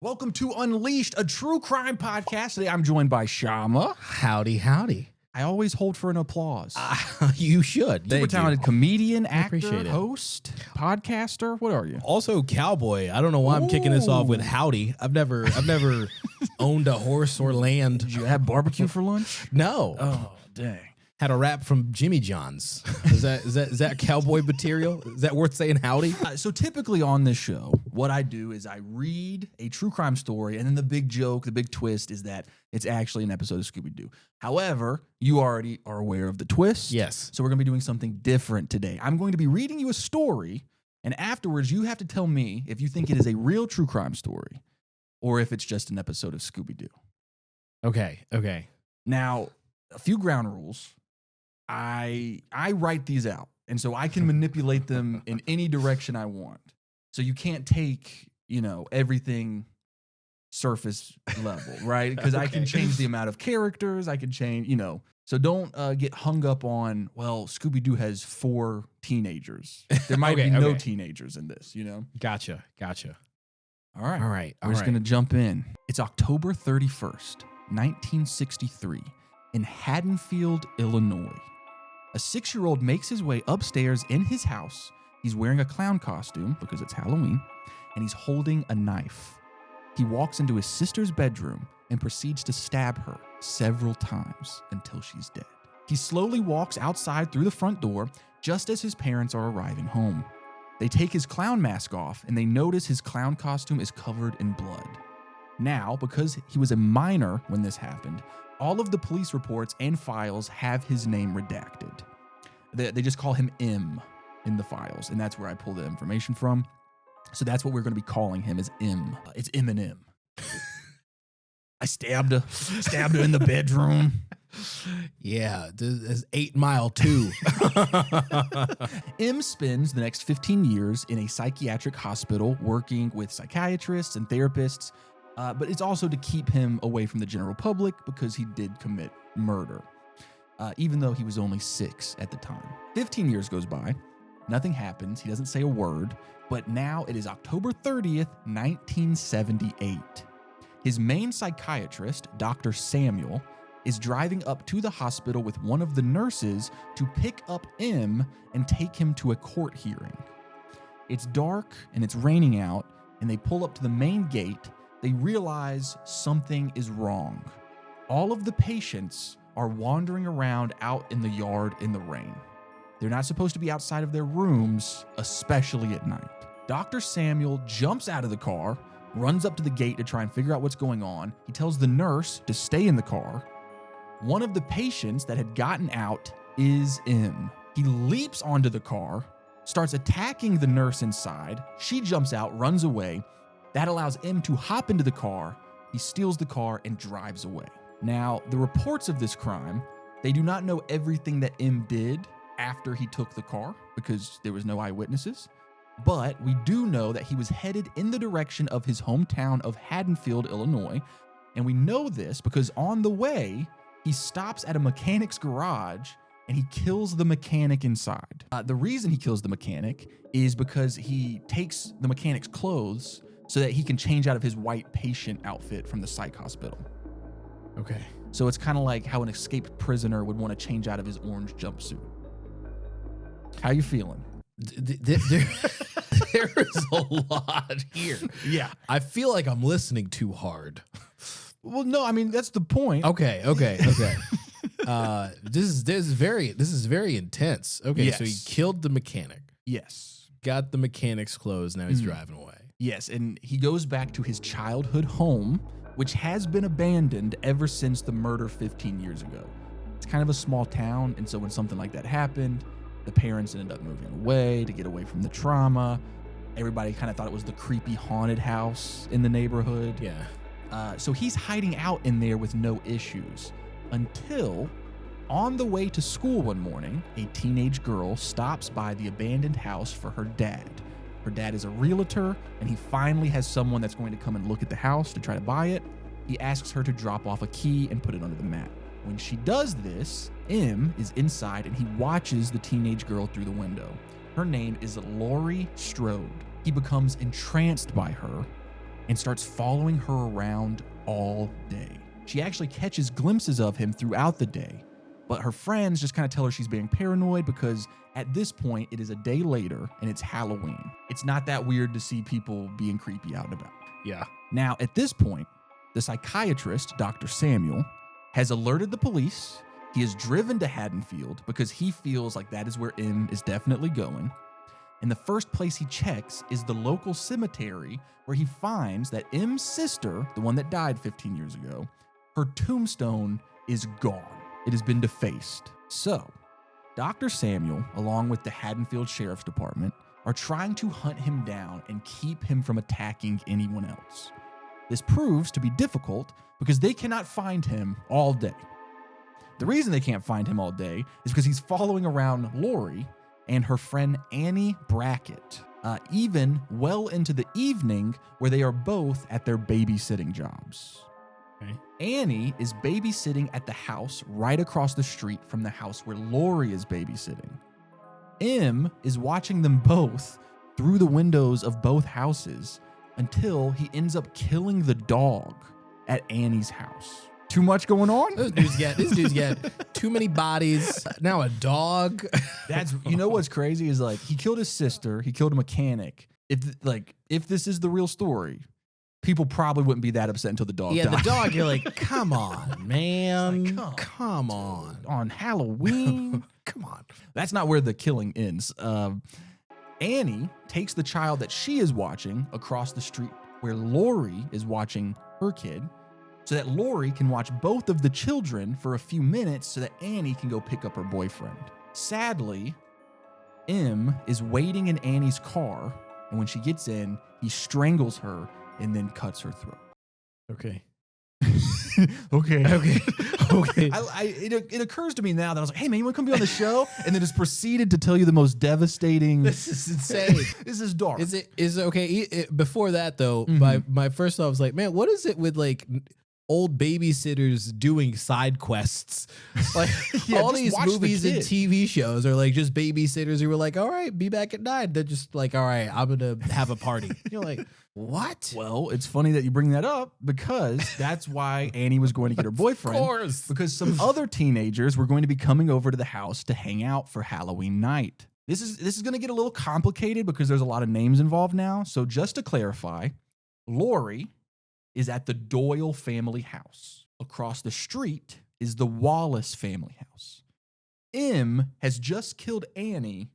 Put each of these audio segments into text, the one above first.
Welcome to Unleashed, a true crime podcast. Today I'm joined by Shama. Howdy, howdy. I always hold for an applause. You should. Super talented comedian, actor, appreciate it. host, podcaster. What are you? Also, cowboy. I don't know why I'm kicking this off with howdy. I've never owned a horse or land. Did you have barbecue for lunch? No. Oh, dang. Had a rap from Jimmy John's. Is that cowboy material? Is that worth saying howdy? So typically on this show, what I do is I read a true crime story, and then the big joke, the big twist is that it's actually an episode of Scooby-Doo. However, you already are aware of the twist. Yes. So we're going to be doing something different today. I'm going to be reading you a story, and afterwards you have to tell me if you think it is a real true crime story or if it's just an episode of Scooby-Doo. Okay. Now, a few ground rules. I write these out, and so I can manipulate them in any direction I want. So you can't take, everything surface level, right? Because I can change the amount of characters. I can change, So don't get hung up on, well, Scooby-Doo has 4 teenagers. There might be no teenagers in this, Gotcha. All right. All right. We're just going to jump in. It's October 31st, 1963, in Haddonfield, Illinois. A 6-year-old makes his way upstairs in his house. He's wearing a clown costume because it's Halloween, and he's holding a knife. He walks into his sister's bedroom and proceeds to stab her several times until she's dead. He slowly walks outside through the front door just as his parents are arriving home. They take his clown mask off, and they notice his clown costume is covered in blood. Now, because he was a minor when this happened, all of the police reports and files have his name redacted. They just call him M in the files, and that's where I pull the information from. So that's what we're going to be calling him, is M. It's Eminem. I stabbed her in the bedroom. Yeah, this is 8 Mile 2. M spends the next 15 years in a psychiatric hospital working with psychiatrists and therapists, but it's also to keep him away from the general public because he did commit murder, even though he was only 6 at the time. 15 years goes by. Nothing happens. He doesn't say a word. But now it is October 30th, 1978. His main psychiatrist, Dr. Samuel, is driving up to the hospital with one of the nurses to pick up M and take him to a court hearing. It's dark and it's raining out, and they pull up to the main gate. They realize something is wrong. All of the patients are wandering around out in the yard in the rain. They're not supposed to be outside of their rooms, especially at night. Dr. Samuel jumps out of the car, runs up to the gate to try and figure out what's going on. He tells the nurse to stay in the car. One of the patients that had gotten out is M. He leaps onto the car, starts attacking the nurse inside. She jumps out, runs away. That allows M to hop into the car. He steals the car and drives away. Now, the reports of this crime, they do not know everything that M did after he took the car because there was no eyewitnesses. But we do know that he was headed in the direction of his hometown of Haddonfield, Illinois. And we know this because on the way, he stops at a mechanic's garage and he kills the mechanic inside. The reason he kills the mechanic is because he takes the mechanic's clothes so that he can change out of his white patient outfit from the psych hospital. Okay. So it's kind of like how an escaped prisoner would want to change out of his orange jumpsuit. How you feeling? There is a lot here. Yeah. I feel like I'm listening too hard. Well, no, I mean, that's the point. Okay. This is very intense. Okay, Yes. So he killed the mechanic. Yes. Got the mechanic's clothes. Now he's driving away. Yes, and he goes back to his childhood home, which has been abandoned ever since the murder 15 years ago. It's kind of a small town, and so when something like that happened, the parents ended up moving away to get away from the trauma. Everybody kind of thought it was the creepy haunted house in the neighborhood. Yeah. So he's hiding out in there with no issues until on the way to school one morning, a teenage girl stops by the abandoned house for her dad. Her dad is a realtor, and he finally has someone that's going to come and look at the house to try to buy it. He asks her to drop off a key and put it under the mat. When she does this, M is inside and he watches the teenage girl through the window. Her name is Laurie Strode. He becomes entranced by her and starts following her around all day. She actually catches glimpses of him throughout the day, but her friends just kind of tell her she's being paranoid because at this point, it is a day later and it's Halloween. It's not that weird to see people being creepy out and about. Yeah. Now, at this point, the psychiatrist, Dr. Samuel, has alerted the police. He is driven to Haddonfield because he feels like that is where M is definitely going. And the first place he checks is the local cemetery, where he finds that M's sister, the one that died 15 years ago, her tombstone is gone. It has been defaced. So, Dr. Samuel, along with the Haddonfield Sheriff's Department, are trying to hunt him down and keep him from attacking anyone else. This proves to be difficult because they cannot find him all day. The reason they can't find him all day is because he's following around Lori and her friend Annie Brackett, even well into the evening where they are both at their babysitting jobs. Okay. Annie is babysitting at the house right across the street from the house where Lori is babysitting. M is watching them both through the windows of both houses until he ends up killing the dog at Annie's house. Too much going on? This dude's got too many bodies. Now a dog. That's, you know what's crazy is like he killed his sister, he killed a mechanic. If this is the real story, people probably wouldn't be that upset until the dog died. The dog, you're like, come on, man. Like, come on. On Halloween. Come on. That's not where the killing ends. Annie takes the child that she is watching across the street where Lori is watching her kid, so that Lori can watch both of the children for a few minutes so that Annie can go pick up her boyfriend. Sadly, M is waiting in Annie's car, and when she gets in, he strangles her and then cuts her throat. Okay. Okay. Okay. It occurs to me now that I was like, hey man, you want to come be on the show? And then just proceeded to tell you the most devastating. This is insane. This is dark. Is it okay? Before that though, my first thought was like, man, what is it with like old babysitters doing side quests? Like all these movies and TV shows are like just babysitters who were like, all right, be back at 9. They're just like, all right, I'm gonna have a party. You're like, what? Well, it's funny that you bring that up because that's why Annie was going to get her boyfriend. Of course. Because some other teenagers were going to be coming over to the house to hang out for Halloween night. This is going to get a little complicated because there's a lot of names involved now. So just to clarify, Lori is at the Doyle family house. Across the street is the Wallace family house. M has just killed Annie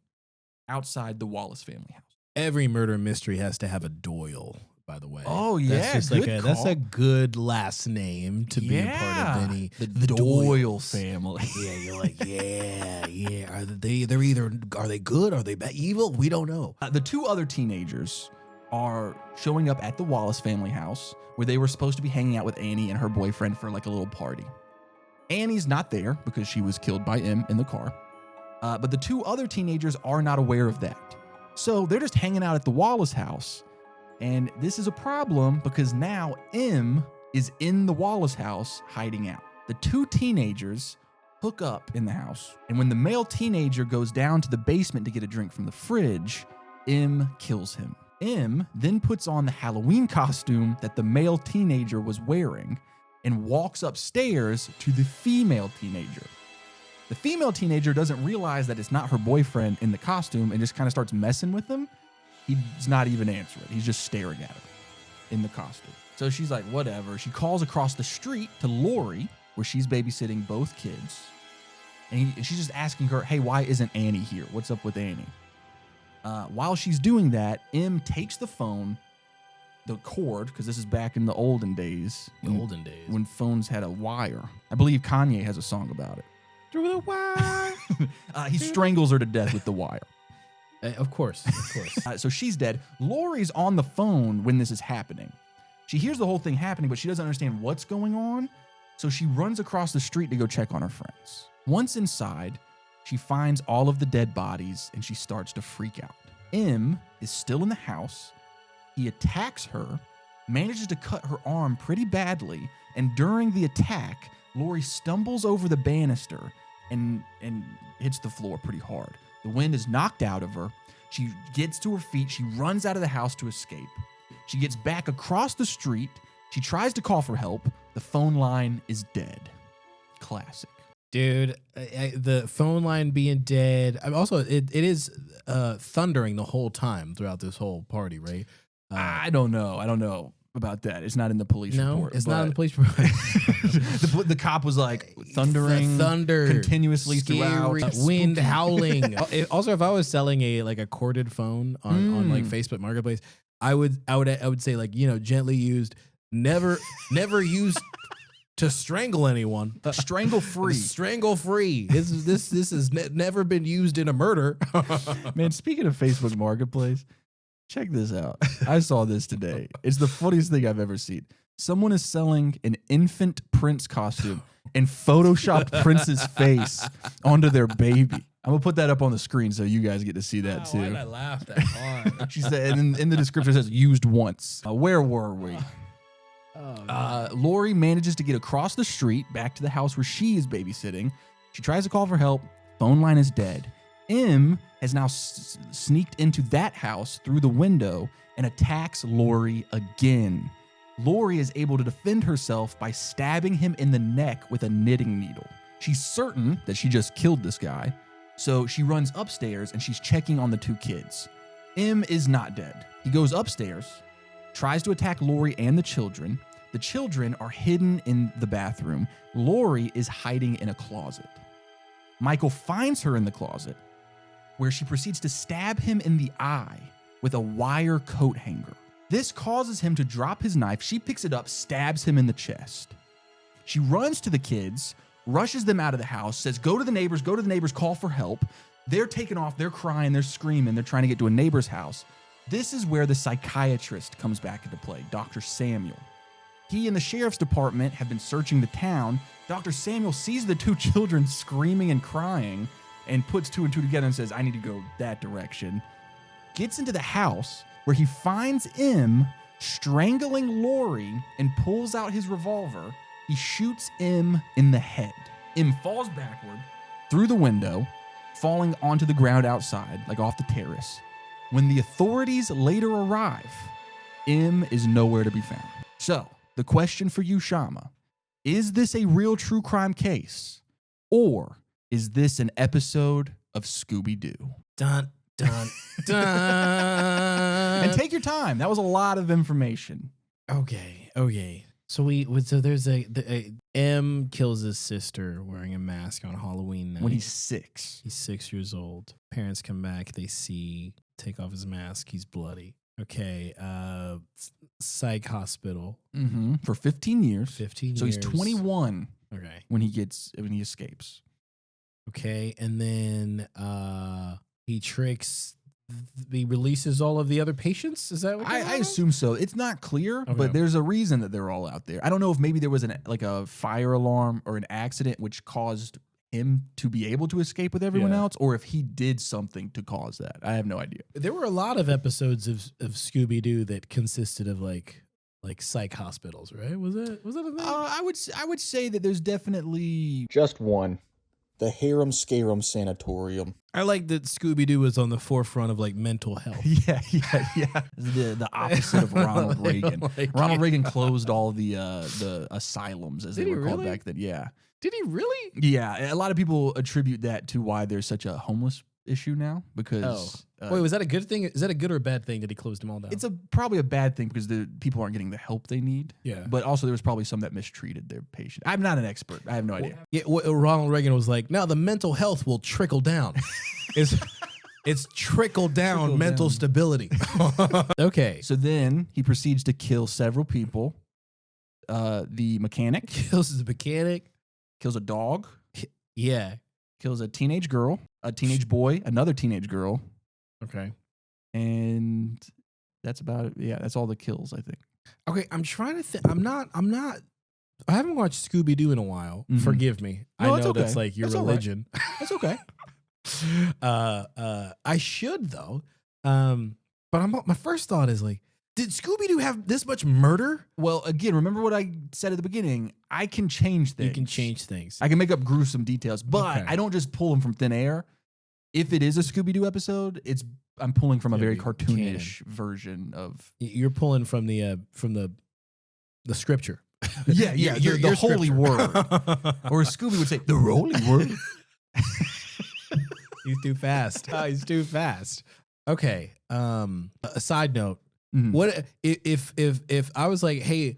outside the Wallace family house. Every murder mystery has to have a Doyle, by the way. Oh yeah, that's just that's a good last name to be a part of any. The Doyle family. Yeah, you're like, yeah. Are they good? Are they evil? We don't know. The two other teenagers are showing up at the Wallace family house where they were supposed to be hanging out with Annie and her boyfriend for like a little party. Annie's not there because she was killed by M in the car. But the two other teenagers are not aware of that. So they're just hanging out at the Wallace house. And this is a problem because now M is in the Wallace house hiding out. The two teenagers hook up in the house. And when the male teenager goes down to the basement to get a drink from the fridge, M kills him. M then puts on the Halloween costume that the male teenager was wearing and walks upstairs to the female teenager. The female teenager doesn't realize that it's not her boyfriend in the costume and just kind of starts messing with him. He's not even answering. He's just staring at her in the costume. So she's like, whatever. She calls across the street to Lori, where she's babysitting both kids. And she's just asking her, hey, why isn't Annie here? What's up with Annie? While she's doing that, M takes the phone, the cord, because this is back in the olden days. When phones had a wire. I believe Kanye has a song about it. Through the wire. He strangles her to death with the wire. Of course. So she's dead. Lori's on the phone when this is happening. She hears the whole thing happening, but she doesn't understand what's going on. So she runs across the street to go check on her friends. Once inside, she finds all of the dead bodies and she starts to freak out. M is still in the house. He attacks her, manages to cut her arm pretty badly, and during the attack, Lori stumbles over the banister and hits the floor pretty hard. The wind is knocked out of her. She gets to her feet. She runs out of the house to escape. She gets back across the street. She tries to call for help. The phone line is dead. Classic. Dude, the phone line being dead. Also, it is thundering the whole time throughout this whole party, right? I don't know about that. It's not in the police report. No, it's not in the police report. the cop was like thundering, thunder continuously scary, throughout, wind howling. Also, if I was selling a corded phone on like Facebook Marketplace, I would say like, gently used, never used to strangle anyone. Strangle free. Strangle free. This has never been used in a murder. Man, speaking of Facebook Marketplace, check this out. I saw this today. It's the funniest thing I've ever seen. Someone is selling an infant Prince costume and photoshopped Prince's face onto their baby. I'm going to put that up on the screen so you guys get to see that too. Why did I laugh that hard? She said, and in the description it says, used once. Where were we? Lori manages to get across the street back to the house where she is babysitting. She tries to call for help. Phone line is dead. M has now sneaked into that house through the window and attacks Lori again. Lori is able to defend herself by stabbing him in the neck with a knitting needle. She's certain that she just killed this guy, so she runs upstairs and she's checking on the two kids. M is not dead. He goes upstairs, tries to attack Lori and the children. The children are hidden in the bathroom. Lori is hiding in a closet. Michael finds her in the closet, where she proceeds to stab him in the eye with a wire coat hanger. This causes him to drop his knife. She picks it up, stabs him in the chest. She runs to the kids, rushes them out of the house, says, go to the neighbors, call for help. They're taken off, they're crying, they're screaming, they're trying to get to a neighbor's house. This is where the psychiatrist comes back into play, Dr. Samuel. He and the sheriff's department have been searching the town. Dr. Samuel sees the two children screaming and crying and puts two and two together and says, I need to go that direction. Gets into the house where he finds M strangling Lori and pulls out his revolver. He shoots M in the head. M falls backward through the window, falling onto the ground outside, like off the terrace. When the authorities later arrive, M is nowhere to be found. So, the question for you, Shama, is this a real true crime case? Or is this an episode of Scooby-Doo? Dun, dun, dun. And take your time. That was a lot of information. Okay. So there's M kills his sister wearing a mask on Halloween night. When he's 6. He's 6 years old. Parents come back. They take off his mask. He's bloody. Okay. Psych hospital. Mm-hmm. For 15 years. 15 years. So he's 21. Okay. When he escapes. Okay. And then he releases all of the other patients. Is that what I assume so. It's not clear, Okay. but there's a reason that they're all out there. I don't know if maybe there was a fire alarm or an accident which caused him to be able to escape with everyone else, or if he did something to cause that. I have no idea. There were a lot of episodes of Scooby-Doo that consisted of like psych hospitals, right? Was that a thing? I would say that there's definitely just one. The Harem Scarum Sanatorium. I like that Scooby-Doo was on the forefront of like mental health. Yeah. The opposite of Ronald Reagan. Ronald Reagan closed all the asylums, as they were called back then. Yeah. Did he really? Yeah. A lot of people attribute that to why there's such a homeless issue now, because wait, was that a good thing? Is that a good or a bad thing that he closed them all down? It's probably a bad thing because the people aren't getting the help they need. Yeah. But also there was probably some that mistreated their patient. I'm not an expert. I have no idea. Yeah, Ronald Reagan was like, now the mental health will trickle down. It's trickle down mental stability. Okay. So then he proceeds to kill several people. The mechanic. Kills the mechanic. Kills a dog. Yeah. Kills a teenage girl, a teenage boy, another teenage girl. Okay. And that's about it. Yeah, that's all the kills, I think. Okay, I'm trying to think. I haven't watched Scooby-Doo in a while. Mm-hmm. Forgive me. No, I know okay. that's like your That's religion. Right. That's okay. I should though. But my first thought is like, did Scooby-Doo have this much murder? Well, again, remember what I said at the beginning. I can change things. You can change things. I can make up gruesome details, but Okay. I don't just pull them from thin air. if it is a Scooby-Doo episode, I'm pulling from a very cartoonish version of. You're pulling from the scripture. Yeah, the holy word. Or Scooby would say, the holy word. He's too fast. He's too fast. Okay. A side note. What if I was like, hey,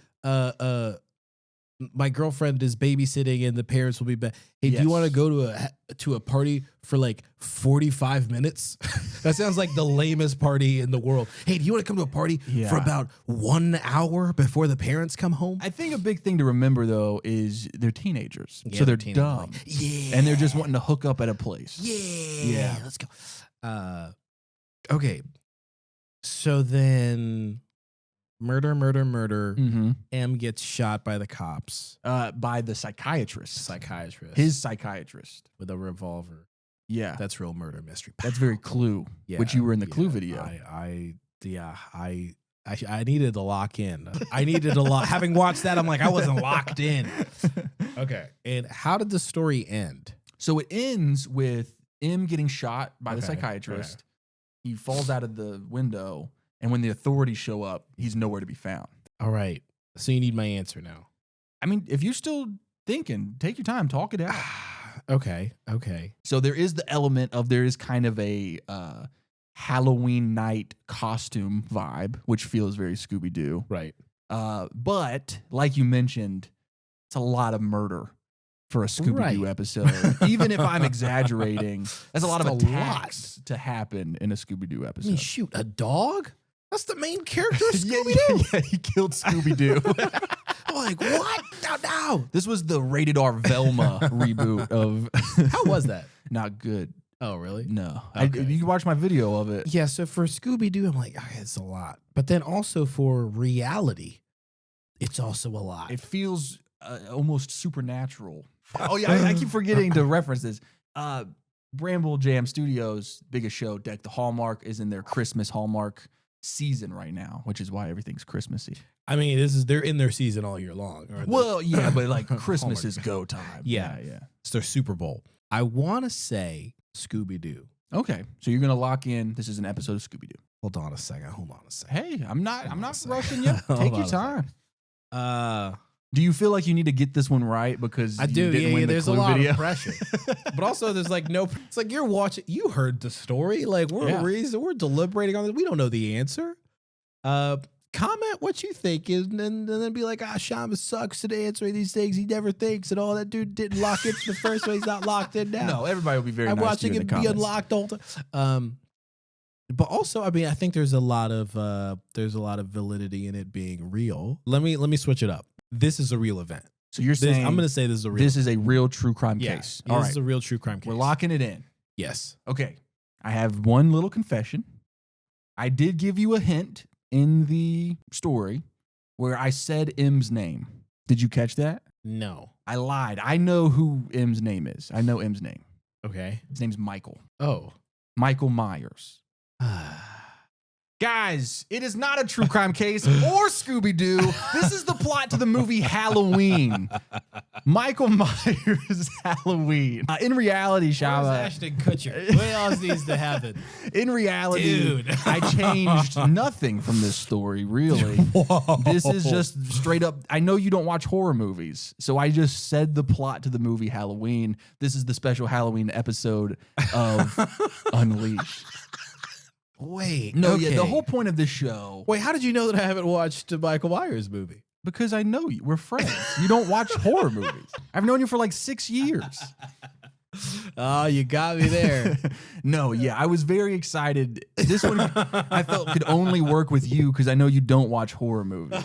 my girlfriend is babysitting and the parents will be back. Hey, do you want to go to a party for like 45 minutes? That sounds like the lamest party in the world. Hey, do you want to come to a party for about 1 hour before the parents come home? I think a big thing to remember though is they're teenagers, so they're dumb, and they're just wanting to hook up at a place. Yeah, let's go. Okay, so then. Murder. M gets shot by the cops. By the psychiatrist. His psychiatrist. With a revolver. Yeah. That's real murder mystery. That's very Clue, which you were in the Clue video. I needed to lock in. I needed to lock. Having watched that, I'm like, I wasn't locked in. Okay. And how did the story end? So it ends with M getting shot by the psychiatrist. Okay. He falls out of the window. And when the authorities show up, he's nowhere to be found. All right. So you need my answer now. I mean, if you're still thinking, take your time, talk it out. Okay. So there is the element of there is kind of a Halloween night costume vibe, which feels very Scooby-Doo. Right. But like you mentioned, it's a lot of murder for a Scooby-Doo episode. Even if I'm exaggerating, that's a lot of attacks to happen in a Scooby-Doo episode. I mean, shoot, a dog? That's the main character of Scooby-Doo? Yeah, he killed Scooby-Doo. I'm like, what? No. This was the rated R Velma reboot of... How was that? Not good. Oh, really? No. Okay. You can watch my video of it. Yeah, so for Scooby-Doo, I'm like, okay, it's a lot. But then also for reality, it's also a lot. It feels almost supernatural. Oh, yeah, I keep forgetting to reference this. Bramble Jam Studios' biggest show, Deck the Hallmark, is in their Christmas Hallmark season right now, which is why everything's Christmassy. I mean, they're in their season all year long. Well, yeah, but like Christmas is go time. Yeah. It's their Super Bowl. I want to say Scooby-Doo. Okay, so you're gonna lock in. This is an episode of Scooby-Doo. Hold on a second. Hey, I'm not rushing you. Take your time. Do you feel like you need to get this one right because I do? You didn't win the there's Clue a lot video? of pressure, but also there's like no. It's like you're watching. You heard the story. Like we're deliberating on it. We don't know the answer. Comment what you think is, and then be like, Shama sucks at answering these things. He never thinks, and all that dude didn't lock in the first way. He's not locked in now. No, everybody will be very. I'm nice watching to you it be unlocked all the time. But also, I mean, I think there's a lot of validity in it being real. Let me switch it up. This is a real event. So you're saying I'm going to say this is a real. This is a real true crime case. All right, this is a real true crime case. We're locking it in. Yes. Okay. I have one little confession. I did give you a hint in the story where I said M's name. Did you catch that? No. I lied. I know who M's name is. I know M's name. Okay. His name's Michael. Oh. Michael Myers. Guys, it is not a true crime case or Scooby-Doo. This is the plot to the movie Halloween. Michael Myers' Halloween. In reality, Shava. Ashton Kutcher? What else needs to happen? In reality, dude, I changed nothing from this story, really. Whoa. This is just straight up. I know you don't watch horror movies, so I just said the plot to the movie Halloween. This is the special Halloween episode of Unleashed. Wait. No, okay. yeah, the whole point of this show. Wait, how did you know that I haven't watched a Michael Myers movie? Because I know you. We're friends. You don't watch horror movies. I've known you for like 6 years. Oh, you got me there. No, yeah, I was very excited. This one I felt could only work with you because I know you don't watch horror movies.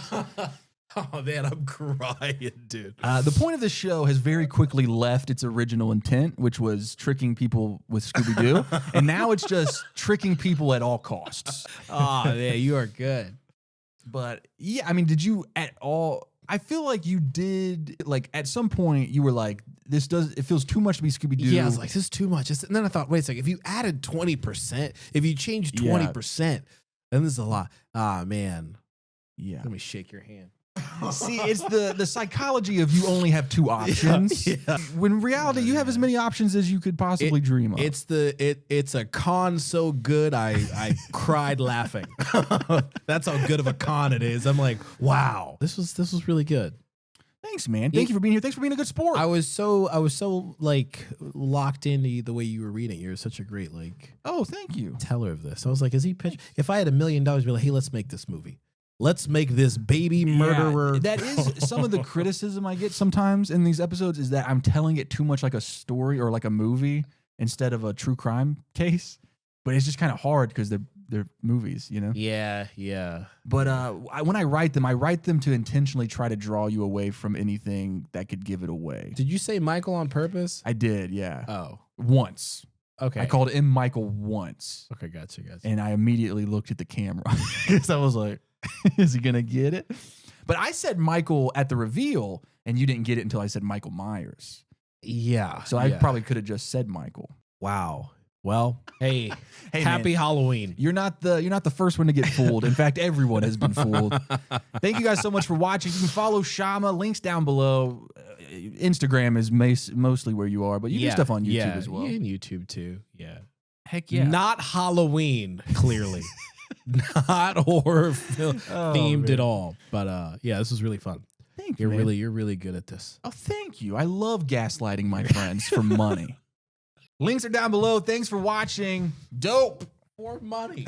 Oh, man, I'm crying, dude. The point of this show has very quickly left its original intent, which was tricking people with Scooby-Doo. And now it's just tricking people at all costs. Oh, man, you are good. But, yeah, I mean, did you at all... I feel like you did, like, at some point, you were like, it feels too much to be Scooby-Doo. Yeah, I was like, this is too much. And then I thought, wait a second, if you added 20%, if you changed 20%, then this is a lot. Ah, man. Yeah. Let me shake your hand. See, it's the psychology of you only have two options. Yeah. When in reality, you have as many options as you could possibly dream of. It's a con so good I cried laughing. That's how good of a con it is. I'm like, wow, this was really good. Thanks, man. Thank you for being here. Thanks for being a good sport. I was so like locked into the way you were reading. You're such a great thank you. teller of this. I was like, is he pitch? If I had $1 million, I'd be like, hey, let's make this movie. Let's make this baby murderer. Yeah, that is some of the criticism I get sometimes in these episodes is that I'm telling it too much like a story or like a movie instead of a true crime case. But it's just kind of hard because they're movies, you know? Yeah, yeah. But when I write them to intentionally try to draw you away from anything that could give it away. Did you say Michael on purpose? I did, yeah. Oh. Once. Okay. I called him Michael once. Okay, gotcha. And I immediately looked at the camera because I was like, is he going to get it? But I said Michael at the reveal, and you didn't get it until I said Michael Myers. Yeah. So I probably could have just said Michael. Wow. Well, hey, hey happy man, Halloween. You're not the first one to get fooled. In fact, everyone has been fooled. Thank you guys so much for watching. You can follow Shama. Links down below. Instagram is mostly where you are, but you do stuff on YouTube as well. Yeah, and YouTube too. Yeah. Heck yeah. Not Halloween, clearly. Not horror themed at all. But yeah, this was really fun. Thank you. You're really good at this. Oh, thank you. I love gaslighting my friends for money. Links are down below. Thanks for watching. Dope. For money.